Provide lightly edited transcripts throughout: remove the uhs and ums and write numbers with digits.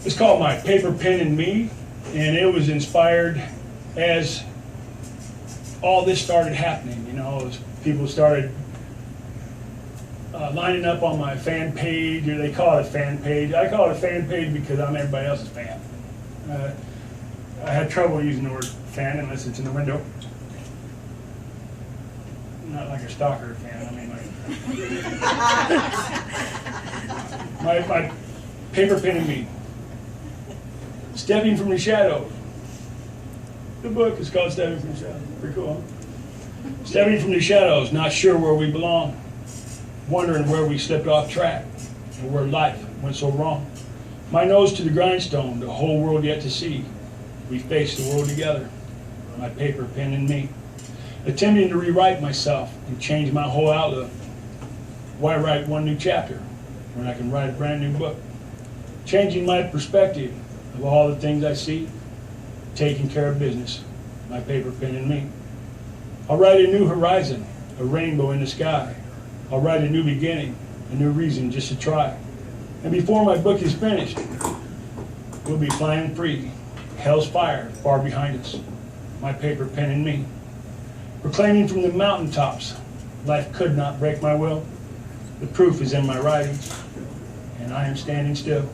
It's called My Paper, Pen, and Me, and it was inspired as all this started happening. You know, as people started lining up on my fan page, or they call it a fan page. I call it a fan page because I'm everybody else's fan. I had trouble using the word fan unless it's in the window. Not like a stalker fan, I mean like my paper, pen, and me. Stepping from the shadows. The book is called Stepping from the Shadows. Pretty cool, huh? Stepping from the shadows, not sure where we belong. Wondering where we slipped off track, or where life went so wrong. My nose to the grindstone, the whole world yet to see. We face the world together, my paper, pen, and me. Attempting to rewrite myself and change my whole outlook. Why write one new chapter when I can write a brand new book? Changing my perspective of all the things I see. Taking care of business, my paper, pen, and me. I'll write a new horizon, a rainbow in the sky. I'll write a new beginning, a new reason just to try. And before my book is finished, we'll be flying free. Hell's fire far behind us, my paper, pen, and me. Proclaiming from the mountaintops, life could not break my will. The proof is in my writings, and I am standing still.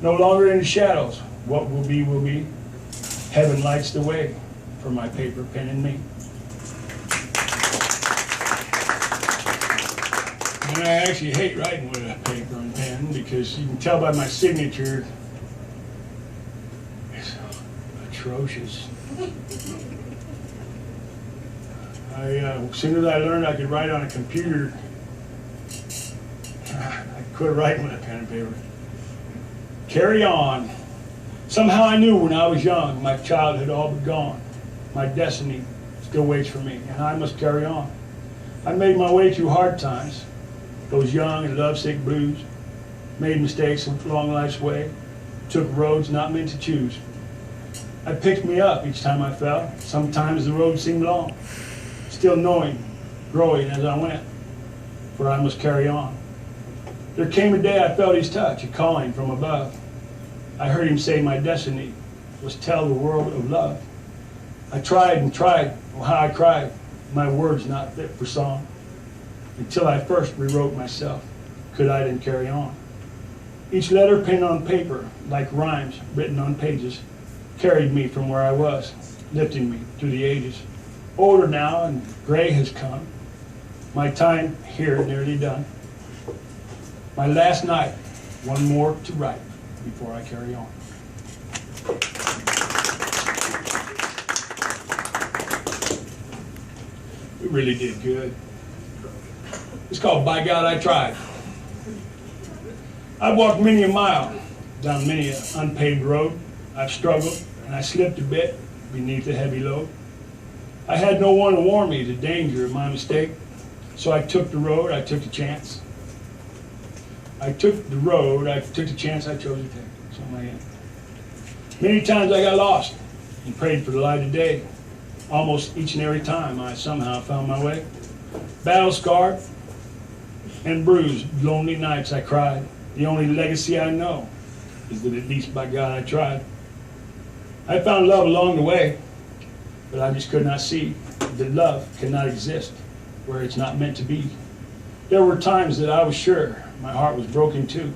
No longer in the shadows, what will be will be. Heaven lights the way for my paper, pen, and me. And I actually hate writing with a paper and pen because you can tell by my signature, it's atrocious. As soon as I learned I could write on a computer, I quit writing with a pen and paper. Carry on. Somehow I knew when I was young, my childhood all but gone. My destiny still waits for me, and I must carry on. I made my way through hard times, those young and lovesick blues, made mistakes along life's way, took roads not meant to choose. I picked me up each time I fell. Sometimes the road seemed long, still knowing, growing as I went, for I must carry on. There came a day I felt his touch, a calling from above. I heard him say my destiny was tell the world of love. I tried and tried, oh how I cried, my words not fit for song. Until I first rewrote myself, could I then carry on? Each letter penned on paper, like rhymes written on pages, carried me from where I was, lifting me through the ages. Older now and gray has come, my time here nearly done. My last night, one more to write before I carry on. We really did good. It's called By God I Tried. I've walked many a mile, down many an unpaved road. I've struggled and I slipped a bit beneath the heavy load. I had no one to warn me the danger of my mistake, so I took the road, I took the chance. I took the road, I took the chance I chose to take. Something like that. Many times I got lost and prayed for the light of day. Almost each and every time I somehow found my way. Battle scarred and bruised, lonely nights I cried. The only legacy I know is that at least by God I tried. I found love along the way, but I just could not see that love cannot exist where it's not meant to be. There were times that I was sure my heart was broken too.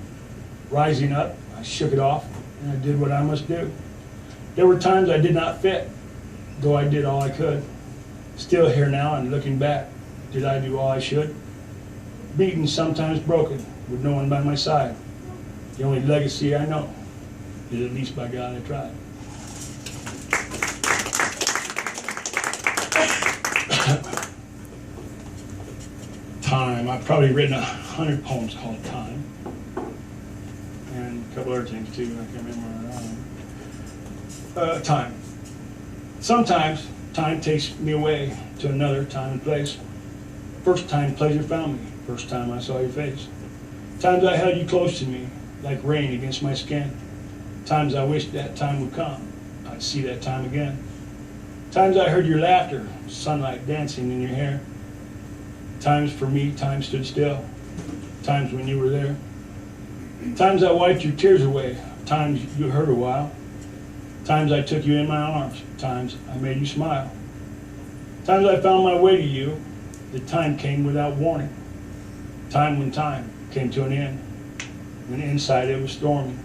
Rising up, I shook it off and I did what I must do. There were times I did not fit, though I did all I could. Still here now and looking back, did I do all I should? Beaten, sometimes broken, with no one by my side. The only legacy I know is at least by God I tried. Time. I've probably written 100 poems called Time. And a couple other things too, I can't remember. Time. Sometimes time takes me away to another time and place. First time pleasure found me, first time I saw your face. Times I held you close to me, like rain against my skin. Times I wished that time would come, I'd see that time again. Times I heard your laughter, sunlight dancing in your hair. Times for me, time stood still. Times when you were there. Times I wiped your tears away. Times you hurt a while. Times I took you in my arms. Times I made you smile. Times I found my way to you. The time came without warning. Time when time came to an end. When inside it was stormy.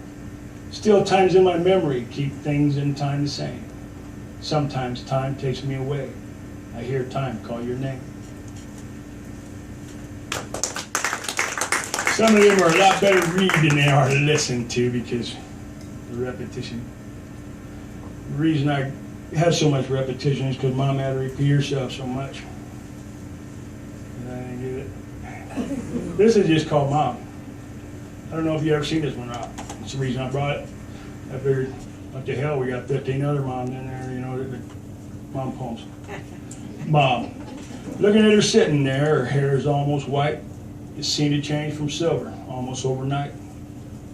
Still times in my memory keep things in time the same. Sometimes time takes me away. I hear time call your name. Some of them are a lot better to read than they are to listen to because the repetition. The reason I have so much repetition is because Mom had to repeat herself so much. And I didn't get it. This is just called Mom. I don't know if you ever seen this one, Rob. That's the reason I brought it. I figured, what the hell, we got 15 other moms in there, you know, the mom poems. Mom. Looking at her sitting there, her hair is almost white. It seemed to change from silver almost overnight.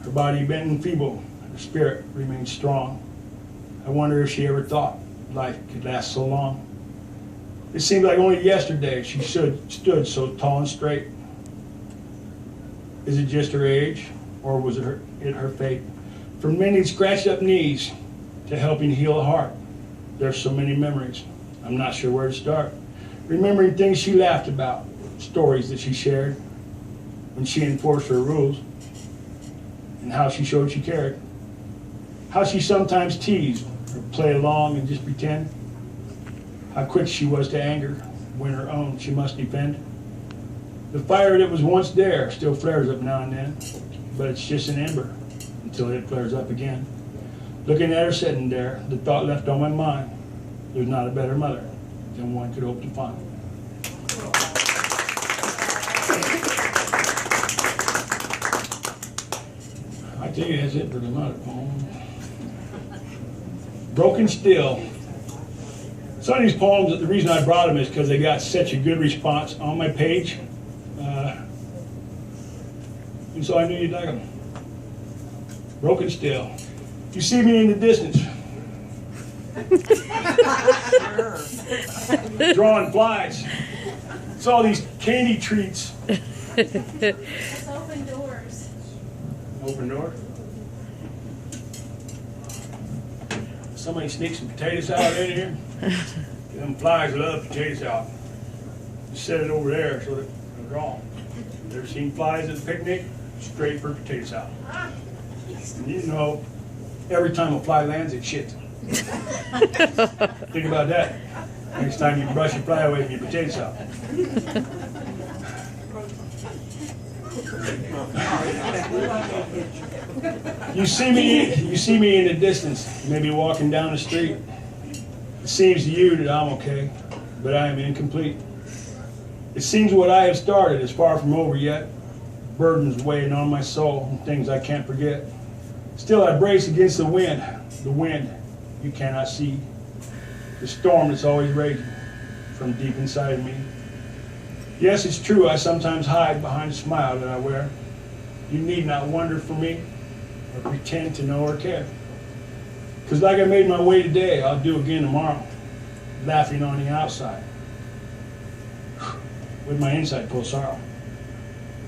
Her body bent and feeble, her spirit remained strong. I wonder if she ever thought life could last so long. It seemed like only yesterday she stood so tall and straight. Is it just her age, or was it her fate? From many scratched up knees to helping heal a heart, there's so many memories. I'm not sure where to start. Remembering things she laughed about, stories that she shared when she enforced her rules, and how she showed she cared. How she sometimes teased or play along and just pretend. How quick she was to anger when her own she must defend. The fire that was once there still flares up now and then, but it's just an ember until it flares up again. Looking at her sitting there, the thought left on my mind, there's not a better mother than one could hope to find. I tell you, that's it for the mother poem. Broken Still. Some of these poems, the reason I brought them is because they got such a good response on my page. And so I knew you'd like them. Broken Still. You see me in the distance. Drawing flies. It's all these candy treats. It's open doors. Open door. Somebody sneak some potato salad in here. Them flies love potato salad. Just set it over there so that they're drawn. You ever seen flies at a picnic? Straight for potato salad. And you know, every time a fly lands, it shits. Think about that. Next time you brush your fly away from your potato salad. You see me in the distance, maybe walking down the street. It seems to you that I'm okay, but I am incomplete. It seems what I have started is far from over yet. Burdens weighing on my soul and things I can't forget. Still I brace against the wind you cannot see. The storm that's always raging from deep inside of me. Yes, it's true, I sometimes hide behind a smile that I wear. You need not wonder for me or pretend to know or care. Because like I made my way today, I'll do again tomorrow, laughing on the outside, with my inside full of sorrow.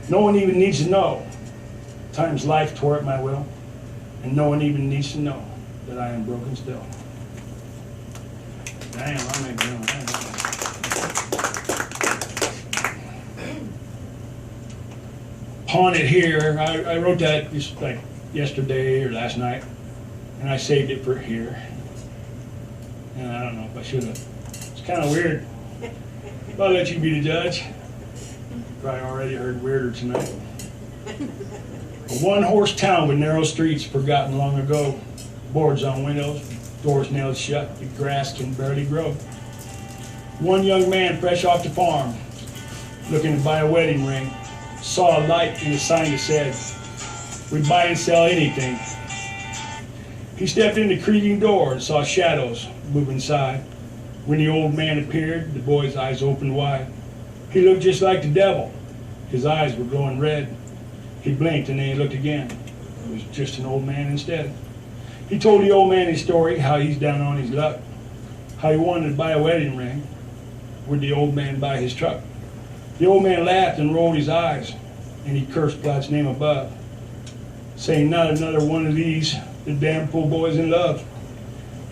No one even needs to know. Time's life tore at my will, and no one even needs to know that I am broken still. Damn, I may be doing that. Pawn It Here, I wrote that just like yesterday or last night, and I saved it for here. And I don't know if I should have. It's kind of weird. But I'll let you be the judge. Probably already heard weirder tonight. A one-horse town with narrow streets forgotten long ago. Boards on windows, doors nailed shut, the grass can barely grow. One young man fresh off the farm, looking to buy a wedding ring, saw a light in a sign that said, "We buy and sell anything." He stepped in the creaking door and saw shadows move inside. When the old man appeared, the boy's eyes opened wide. He looked just like the devil. His eyes were glowing red. He blinked and then he looked again. It was just an old man instead. He told the old man his story, how he's down on his luck, how he wanted to buy a wedding ring. Would the old man buy his truck? The old man laughed and rolled his eyes, and he cursed God's name above. saying not another one of these, the damn poor boy's in love.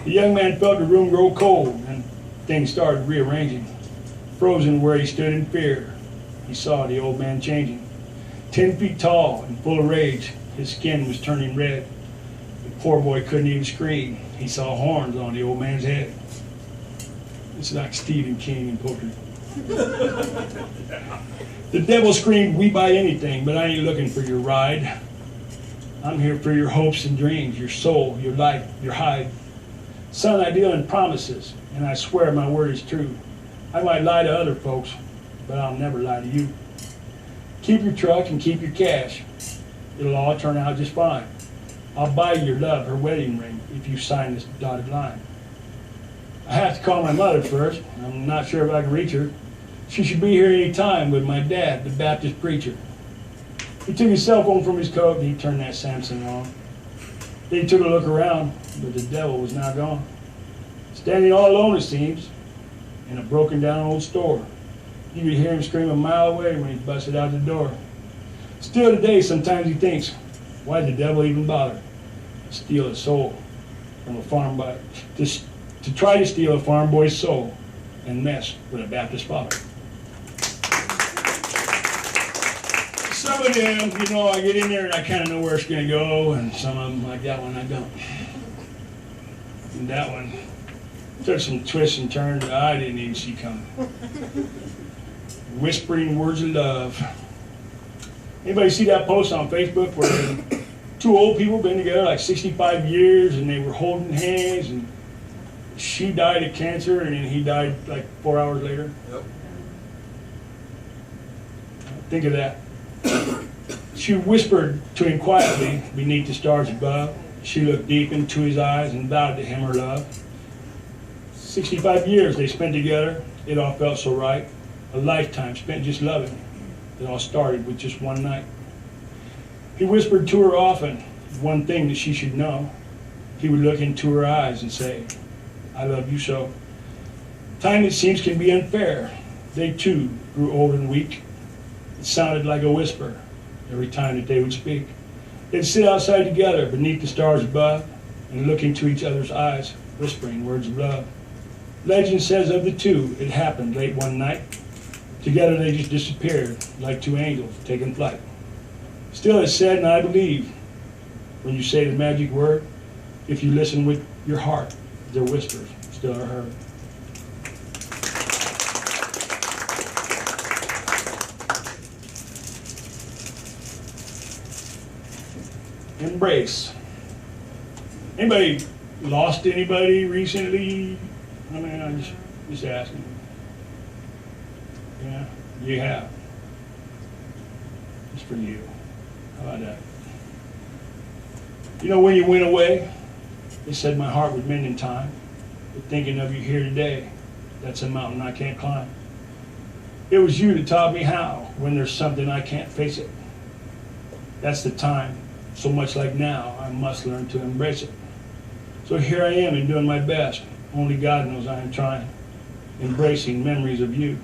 The young man felt the room grow cold, and things started rearranging. Frozen where he stood in fear, he saw the old man changing. 10 feet tall and full of rage, his skin was turning red. The poor boy couldn't even scream. He saw horns on the old man's head. It's like Stephen King in poetry. The devil screamed, "We buy anything, but I ain't looking for your ride. I'm here for your hopes and dreams, your soul, your life, your hide. Son, I deal in promises, and I swear my word is true. I might lie to other folks, but I'll never lie to you. Keep your truck and keep your cash. It'll all turn out just fine. I'll buy your love her wedding ring if you sign this dotted line. I have to call my mother first. I'm not sure if I can reach her. She should be here any time with my dad, the Baptist preacher." He took his cell phone from his coat and he turned that Samsung on. Then he took a look around, but the devil was now gone. Standing all alone, it seems, in a broken down old store. You could hear him scream a mile away when he busted out the door. Still today, sometimes he thinks, why did the devil even bother? Steal a soul from a farm boy, to try to steal a farm boy's soul and mess with a Baptist father. Some of them, you know, I get in there and I kind of know where it's going to go, and some of them, like that one, I don't. And that one took some twists and turns that I didn't even see coming. Whispering words of love. Anybody see that post on Facebook where two old people been together like 65 years and they were holding hands, and she died of cancer and he died like 4 hours later? Yep. Think of that. She whispered to him quietly beneath the stars above. She looked deep into his eyes and vowed to him her love. 65 years they spent together. It all felt so right. A lifetime spent just loving. It all started with just one night. He whispered to her often one thing that she should know. He would look into her eyes and say, "I love you so." Time, it seems, can be unfair. They too grew old and weak. It sounded like a whisper every time that they would speak. They'd sit outside together beneath the stars above and look into each other's eyes, whispering words of love. Legend says of the two, it happened late one night. Together they just disappeared like two angels taking flight. Still, it's said, and I believe, when you say the magic word, if you listen with your heart, their whispers still are heard. Embrace. Anybody lost anybody recently? I mean, I'm just asking. Yeah, you have. It's for you. How about that? You know, when you went away, they said my heart would mend in time. But thinking of you here today, that's a mountain I can't climb. It was you that taught me how, when there's something I can't face it. That's the time. So much like now, I must learn to embrace it. So here I am and doing my best. Only God knows I am trying. Embracing memories of you.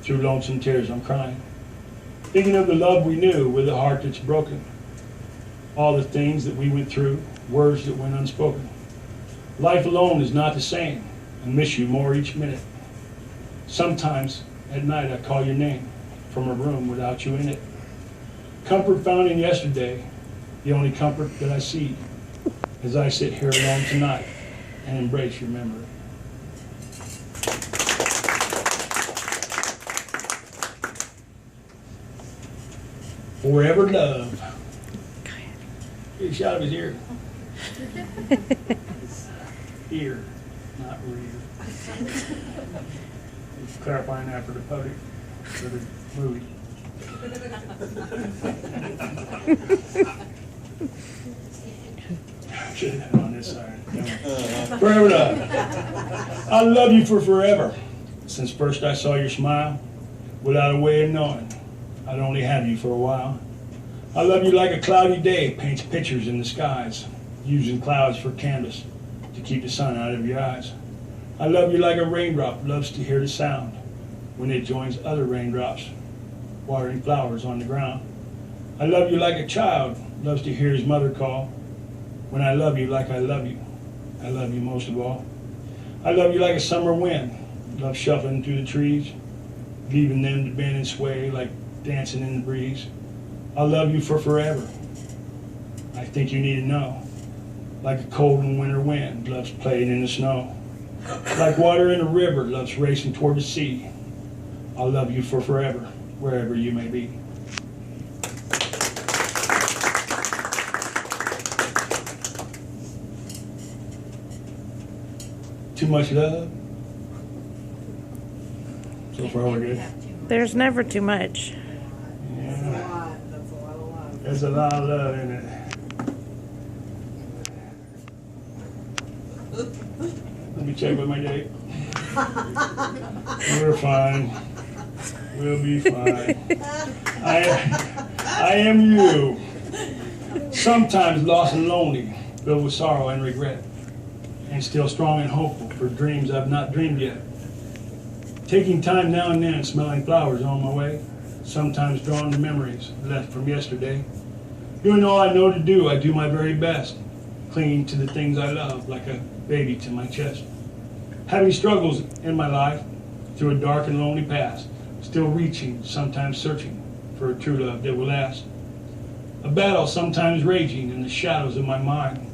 Through lonesome tears I'm crying. Thinking of the love we knew with a heart that's broken. All the things that we went through, words that went unspoken. Life alone is not the same. I miss you more each minute. Sometimes at night I call your name from a room without you in it. Comfort found in yesterday, the only comfort that I see as I sit here alone tonight and embrace your memory. Forever love. Get a shot of his ear. Ear, not rear. Just clarifying that for the public, for the movie. Should have been on this side. Forever love. I love you for forever. Since first I saw your smile, without a way of knowing, I'd only have you for a while. I love you like a cloudy day paints pictures in the skies, using clouds for canvas to keep the sun out of your eyes. I love you like a raindrop loves to hear the sound when it joins other raindrops, watering flowers on the ground. I love you like a child loves to hear his mother call. When I love you like I love you, I love you most of all. I love you like a summer wind, love shuffling through the trees, leaving them to bend and sway like dancing in the breeze. I love you for forever. I think you need to know. Like a cold and winter wind loves playing in the snow. Like water in a river loves racing toward the sea. I'll love you for forever, wherever you may be. Too much love? So far we're good. There's never too much. Yeah. That's a lot of love. There's a lot of love in it. Let me check with my date. We're fine. We'll be fine. I am you. Sometimes lost and lonely, filled with sorrow and regret, and still strong and hopeful for dreams I've not dreamed yet. Taking time now and then, smelling flowers on my way, sometimes drawn to memories left from yesterday. Doing all I know to do, I do my very best, clinging to the things I love like a baby to my chest. Having struggles in my life through a dark and lonely past, still reaching, sometimes searching for a true love that will last. A battle sometimes raging in the shadows of my mind,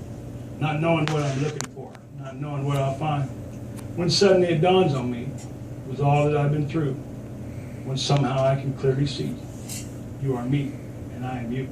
not knowing what I'm looking for, not knowing what I'll find. When suddenly it dawns on me, with all that I've been through, when somehow I can clearly see, you are me and I am you.